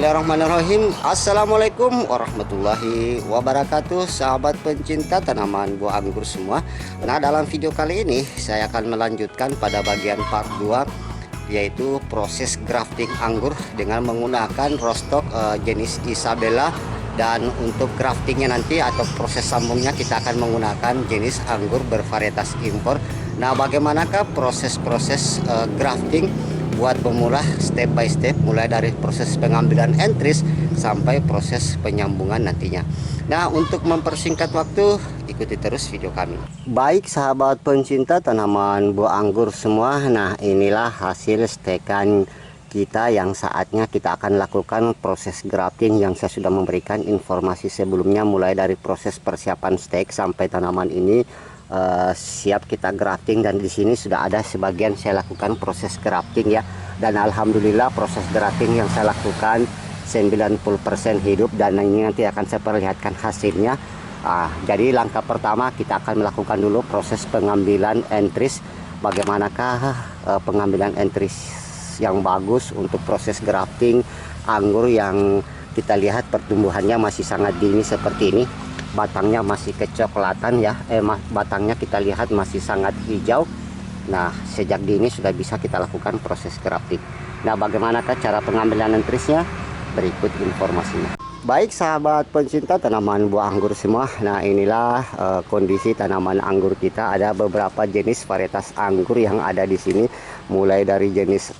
Bismillahirrahmanirrahim. Assalamualaikum warahmatullahi wabarakatuh, sahabat pencinta tanaman buah anggur semua. Nah, dalam video kali ini saya akan melanjutkan pada bagian part 2, yaitu proses grafting anggur dengan menggunakan rostock jenis Isabella. Dan untuk graftingnya nanti atau proses sambungnya kita akan menggunakan jenis anggur bervarietas impor. Nah, bagaimanakah proses-proses grafting buat pemula step by step, mulai dari proses pengambilan entries sampai proses penyambungan nantinya. Nah, untuk mempersingkat waktu, ikuti terus video kami. Baik sahabat pencinta tanaman buah anggur semua, nah inilah hasil stekan kita yang saatnya kita akan lakukan proses grafting yang saya sudah memberikan informasi sebelumnya, mulai dari proses persiapan stek sampai tanaman ini siap kita grafting. Dan di sini sudah ada sebagian saya lakukan proses grafting ya, dan alhamdulillah proses grafting yang saya lakukan 90% hidup, dan ini nanti akan saya perlihatkan hasilnya. Jadi langkah pertama kita akan melakukan dulu proses pengambilan entries. Bagaimanakah pengambilan entries yang bagus untuk proses grafting anggur yang kita lihat pertumbuhannya masih sangat dini seperti ini. Batangnya masih kecoklatan ya, batangnya kita lihat masih sangat hijau. Nah, sejak dini sudah bisa kita lakukan proses grafting. Nah, bagaimanakah cara pengambilan entrisnya? Berikut informasinya. Baik sahabat pencinta tanaman buah anggur semua, nah inilah kondisi tanaman anggur kita. Ada beberapa jenis varietas anggur yang ada di sini, mulai dari jenis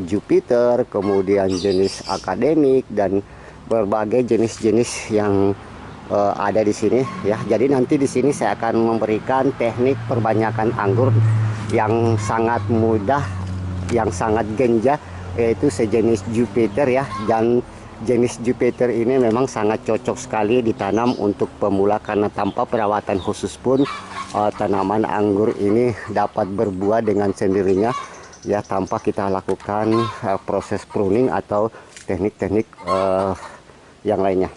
Jupiter, kemudian jenis akademik, dan berbagai jenis-jenis yang ada di sini ya. Jadi nanti di sini saya akan memberikan teknik perbanyakan anggur yang sangat mudah, yang sangat genjah, yaitu sejenis Jupiter ya. Dan jenis Jupiter ini memang sangat cocok sekali ditanam untuk pemula, karena tanpa perawatan khusus pun tanaman anggur ini dapat berbuah dengan sendirinya ya, tanpa kita lakukan proses pruning atau teknik-teknik yang lainnya.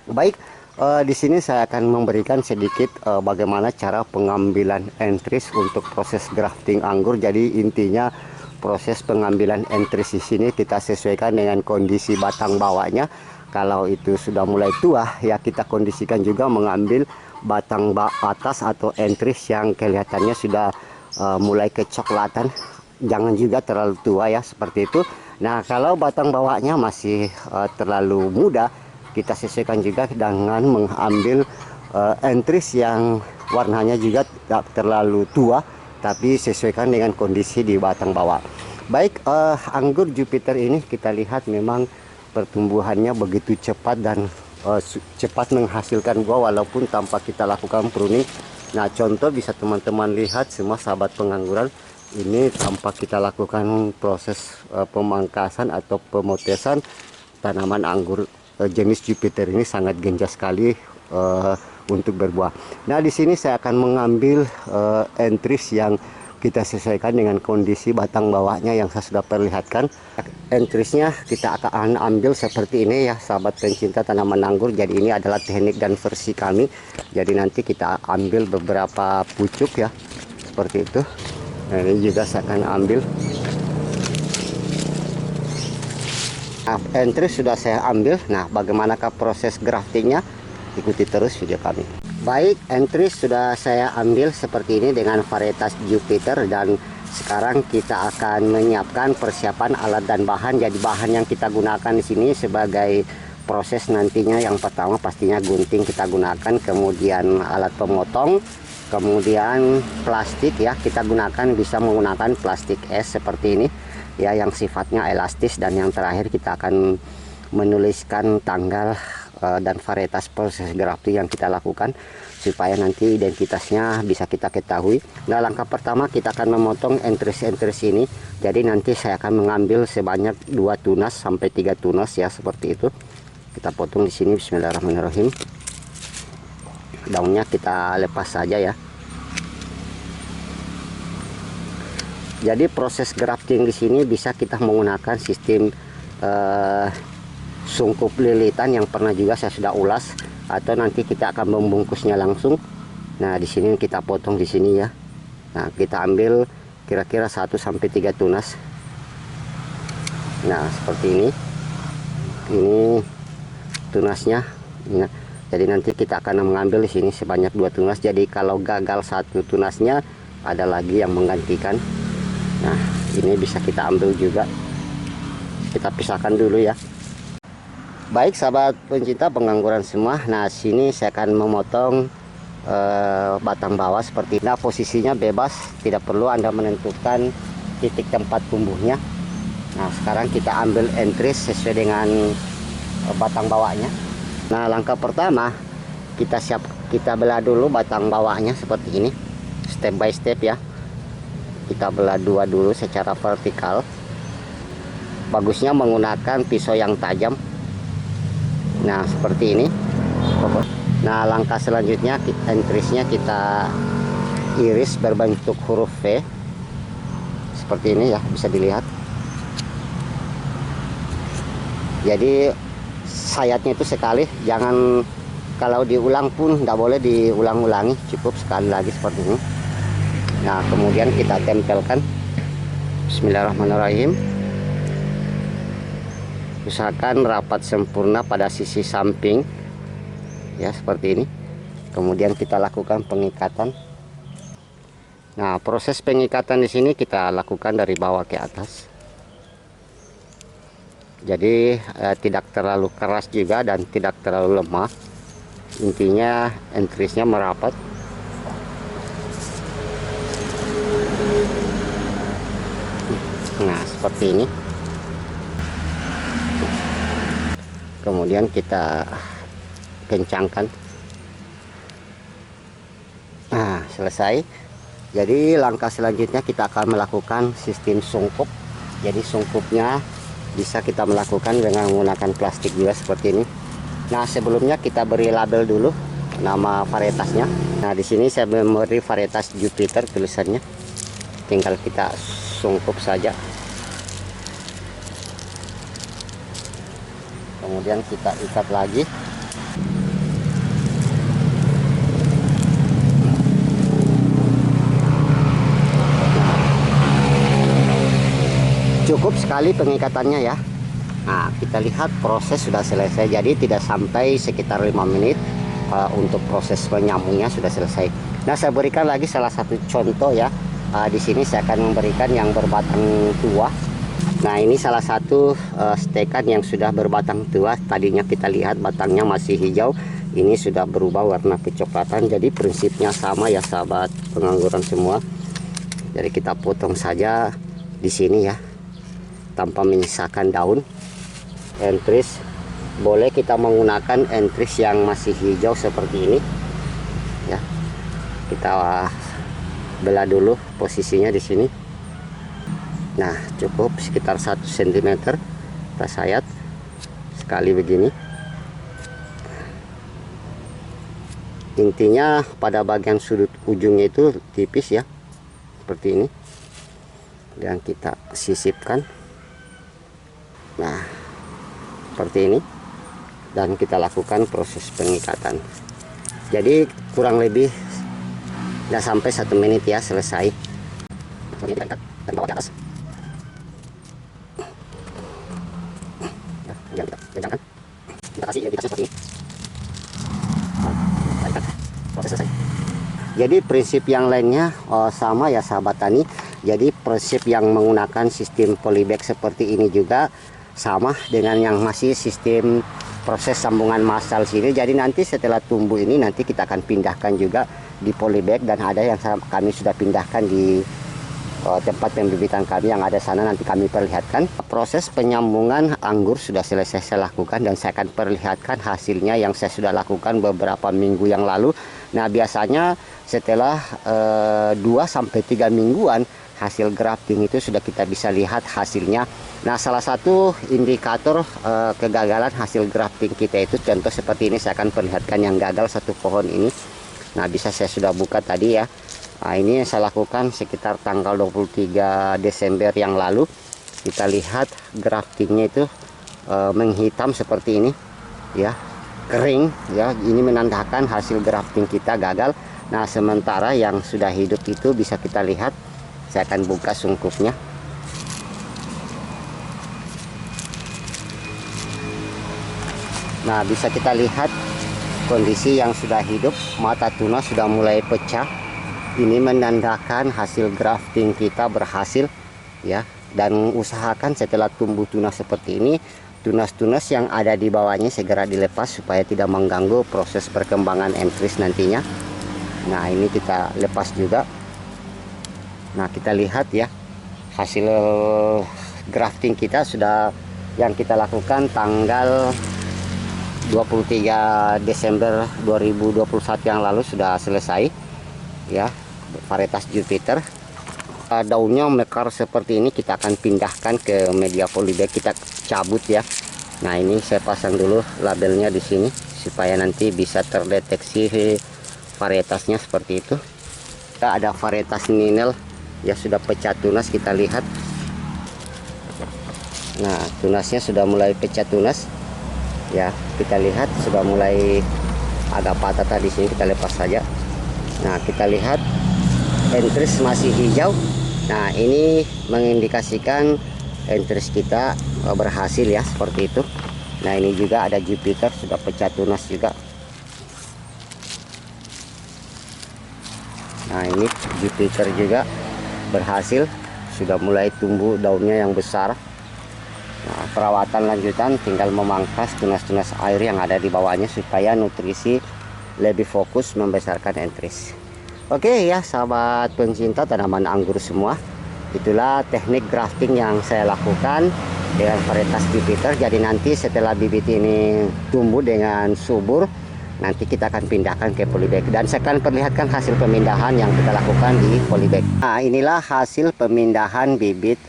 Baik, di sini saya akan memberikan sedikit bagaimana cara pengambilan entries untuk proses grafting anggur. Jadi intinya proses pengambilan entries di sini kita sesuaikan dengan kondisi batang bawahnya. Kalau itu sudah mulai tua ya, kita kondisikan juga mengambil batang atas atau entries yang kelihatannya sudah mulai kecoklatan. Jangan juga terlalu tua ya, seperti itu. Nah, kalau batang bawahnya masih terlalu muda, kita sesuaikan juga dengan mengambil entries yang warnanya juga tidak terlalu tua, tapi sesuaikan dengan kondisi di batang bawah. Baik, anggur Jupiter ini kita lihat memang pertumbuhannya begitu cepat dan cepat menghasilkan buah walaupun tanpa kita lakukan pruning. Nah, contoh bisa teman-teman lihat semua sahabat pengangguran ini, tanpa kita lakukan proses pemangkasan atau pemotesan, tanaman anggur jenis Jupiter ini sangat genjah sekali untuk berbuah. Nah, di sini saya akan mengambil entries yang kita sesuaikan dengan kondisi batang bawahnya yang saya sudah perlihatkan. Entriesnya kita akan ambil seperti ini ya, sahabat pencinta tanaman anggur. Jadi ini adalah teknik dan versi kami. Jadi nanti kita ambil beberapa pucuk ya, seperti itu. Nah, ini juga saya akan ambil. Nah, entries sudah saya ambil. Nah, bagaimanakah proses graftingnya? Ikuti terus video kami. Baik, entries sudah saya ambil seperti ini dengan varietas Jupiter, dan sekarang kita akan menyiapkan persiapan alat dan bahan. Jadi bahan yang kita gunakan di sini sebagai proses nantinya, yang pertama pastinya gunting kita gunakan, kemudian alat pemotong, kemudian plastik ya, kita gunakan, bisa menggunakan plastik es seperti ini ya, yang sifatnya elastis. Dan yang terakhir kita akan menuliskan tanggal dan varietas proses grafting yang kita lakukan, supaya nanti identitasnya bisa kita ketahui. Nah, langkah pertama kita akan memotong entries ini. Jadi nanti saya akan mengambil sebanyak 2 tunas sampai 3 tunas ya, seperti itu. Kita potong di sini. Bismillahirrahmanirrahim. Daunnya kita lepas saja ya. Jadi proses grafting di sini bisa kita menggunakan sistem sungkup lilitan yang pernah juga saya sudah ulas, atau nanti kita akan membungkusnya langsung. Nah, di sini kita potong di sini ya. Nah, kita ambil kira-kira 1 sampai 3 tunas. Nah, seperti ini. Ini tunasnya. Nah, jadi nanti kita akan mengambil di sini sebanyak 2 tunas. Jadi kalau gagal satu tunasnya, ada lagi yang menggantikan. Nah, ini bisa kita ambil juga. Kita pisahkan dulu ya. Baik sahabat pencinta pengangguran semua. Nah, sini saya akan memotong batang bawah seperti ini. Nah, posisinya bebas, tidak perlu Anda menentukan titik tempat tumbuhnya. Nah, sekarang kita ambil entris sesuai dengan batang bawahnya. Nah, langkah pertama kita belah dulu batang bawahnya seperti ini, step by step ya. Kita belah dua dulu secara vertikal. Bagusnya menggunakan pisau yang tajam. Nah, seperti ini. Nah, langkah selanjutnya entrisnya kita iris berbentuk huruf V seperti ini ya, bisa dilihat. Jadi sayatnya itu sekali, jangan, kalau diulang pun tidak boleh diulang-ulangi, cukup sekali lagi seperti ini. Nah, kemudian kita tempelkan. Bismillahirrahmanirrahim. Usahakan rapat sempurna pada sisi samping ya, seperti ini. Kemudian kita lakukan pengikatan. Nah, proses pengikatan di sini kita lakukan dari bawah ke atas. Jadi tidak terlalu keras juga dan tidak terlalu lemah. Intinya entrisnya merapat. Nah, seperti ini. Kemudian kita kencangkan. Nah, selesai. Jadi langkah selanjutnya kita akan melakukan sistem sungkup. Jadi sungkupnya bisa kita melakukan dengan menggunakan plastik juga seperti ini. Nah, sebelumnya kita beri label dulu nama varietasnya. Nah, di sini saya memberi varietas Jupiter tulisannya. Tinggal kita sungkup saja. Kemudian kita ikat lagi. Cukup sekali pengikatannya ya. Nah, kita lihat proses sudah selesai. Jadi tidak sampai sekitar 5 menit untuk proses penyambungnya sudah selesai. Nah, saya berikan lagi salah satu contoh ya. Di sini saya akan memberikan yang berbatang tua. Nah, ini salah satu stekan yang sudah berbatang tua. Tadinya kita lihat batangnya masih hijau, ini sudah berubah warna kecoklatan. Jadi prinsipnya sama ya sahabat pengangguran semua. Jadi kita potong saja di sini ya, tanpa menyisakan daun. Entris boleh kita menggunakan entris yang masih hijau seperti ini ya. Kita belah dulu posisinya di sini. Nah, cukup sekitar 1 cm kita sayat sekali begini. Intinya pada bagian sudut ujungnya itu tipis ya, seperti ini. Dan kita sisipkan. Nah, seperti ini. Dan kita lakukan proses pengikatan. Jadi kurang lebih tidak sampai 1 menit ya, selesai. Dan bawa ke atas. Jangan kita kasih indikasi seperti ini. Proses selesai. Jadi prinsip yang lainnya sama ya sahabat tani. Jadi prinsip yang menggunakan sistem polybag seperti ini juga sama dengan yang masih sistem proses sambungan massal sini. Jadi nanti setelah tumbuh ini nanti kita akan pindahkan juga di polybag, dan ada yang kami sudah pindahkan di tempat pembibitan kami yang ada sana, nanti kami perlihatkan. Proses penyambungan anggur sudah selesai saya lakukan, dan saya akan perlihatkan hasilnya yang saya sudah lakukan beberapa minggu yang lalu. Nah, biasanya setelah 2-3 mingguan hasil grafting itu sudah kita bisa lihat hasilnya. Nah, salah satu indikator kegagalan hasil grafting kita itu contoh seperti ini. Saya akan perlihatkan yang gagal satu pohon ini. Nah, bisa saya sudah buka tadi ya. Nah, ini yang saya lakukan sekitar tanggal 23 Desember yang lalu. Kita lihat graftingnya itu menghitam seperti ini ya, kering ya. Ini menandakan hasil grafting kita gagal. Nah, sementara yang sudah hidup itu bisa kita lihat. Saya akan buka sungkupnya. Nah, bisa kita lihat kondisi yang sudah hidup, mata tunas sudah mulai pecah. Ini menandakan hasil grafting kita berhasil ya. Dan usahakan setelah tumbuh tunas seperti ini, tunas-tunas yang ada di bawahnya segera dilepas supaya tidak mengganggu proses perkembangan entris nantinya. Nah, ini kita lepas juga. Nah, kita lihat ya hasil grafting kita sudah, yang kita lakukan tanggal 23 Desember 2021 yang lalu sudah selesai ya, varietas Jupiter. Daunnya mekar seperti ini, kita akan pindahkan ke media polybag, kita cabut ya. Nah, ini saya pasang dulu labelnya di sini supaya nanti bisa terdeteksi varietasnya seperti itu. Kita ada varietas Ninel ya, sudah pecah tunas, kita lihat. Nah, tunasnya sudah mulai pecah tunas ya, kita lihat sudah mulai agak patah tadi sini, kita lepas saja. Nah, kita lihat entris masih hijau. Nah, ini mengindikasikan entris kita berhasil ya, seperti itu. Nah, ini juga ada Jupiter sudah pecah tunas juga. Nah, ini Jupiter juga berhasil, sudah mulai tumbuh daunnya yang besar. Nah, perawatan lanjutan tinggal memangkas tunas-tunas air yang ada di bawahnya supaya nutrisi lebih fokus membesarkan entris. Oke ya, sahabat pencinta tanaman anggur semua, itulah teknik grafting yang saya lakukan dengan varietas Jupiter. Jadi nanti setelah bibit ini tumbuh dengan subur, nanti kita akan pindahkan ke polybag dan saya akan perlihatkan hasil pemindahan yang kita lakukan di polybag. Nah, inilah hasil pemindahan bibit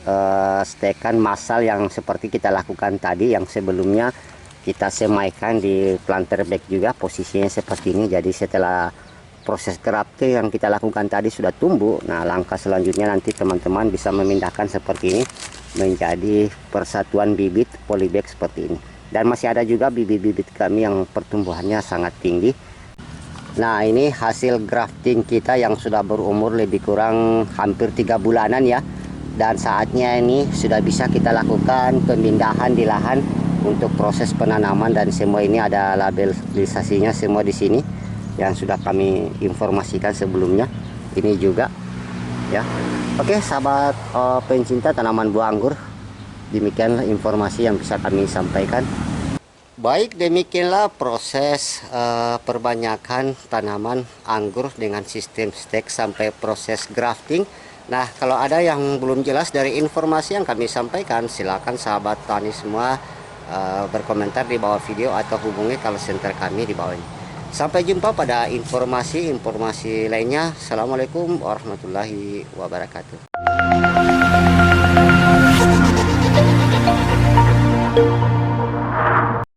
stekan massal yang seperti kita lakukan tadi, yang sebelumnya kita semaikan di planter bag juga, posisinya seperti ini. Jadi setelah proses grafting yang kita lakukan tadi sudah tumbuh, nah langkah selanjutnya nanti teman-teman bisa memindahkan seperti ini menjadi persatuan bibit polybag seperti ini. Dan masih ada juga bibit-bibit kami yang pertumbuhannya sangat tinggi. Nah, ini hasil grafting kita yang sudah berumur lebih kurang hampir 3 bulanan ya. Dan saatnya ini sudah bisa kita lakukan pemindahan di lahan untuk proses penanaman, dan semua ini ada labelisasinya semua di sini yang sudah kami informasikan sebelumnya. Ini juga ya. Oke sahabat pencinta tanaman buah anggur, demikianlah informasi yang bisa kami sampaikan. Baik, demikianlah proses perbanyakan tanaman anggur dengan sistem stek sampai proses grafting. Nah, kalau ada yang belum jelas dari informasi yang kami sampaikan, silakan sahabat tani semua berkomentar di bawah video atau hubungi call center kami di bawah ini. Sampai jumpa pada informasi lainnya. Assalamualaikum warahmatullahi wabarakatuh.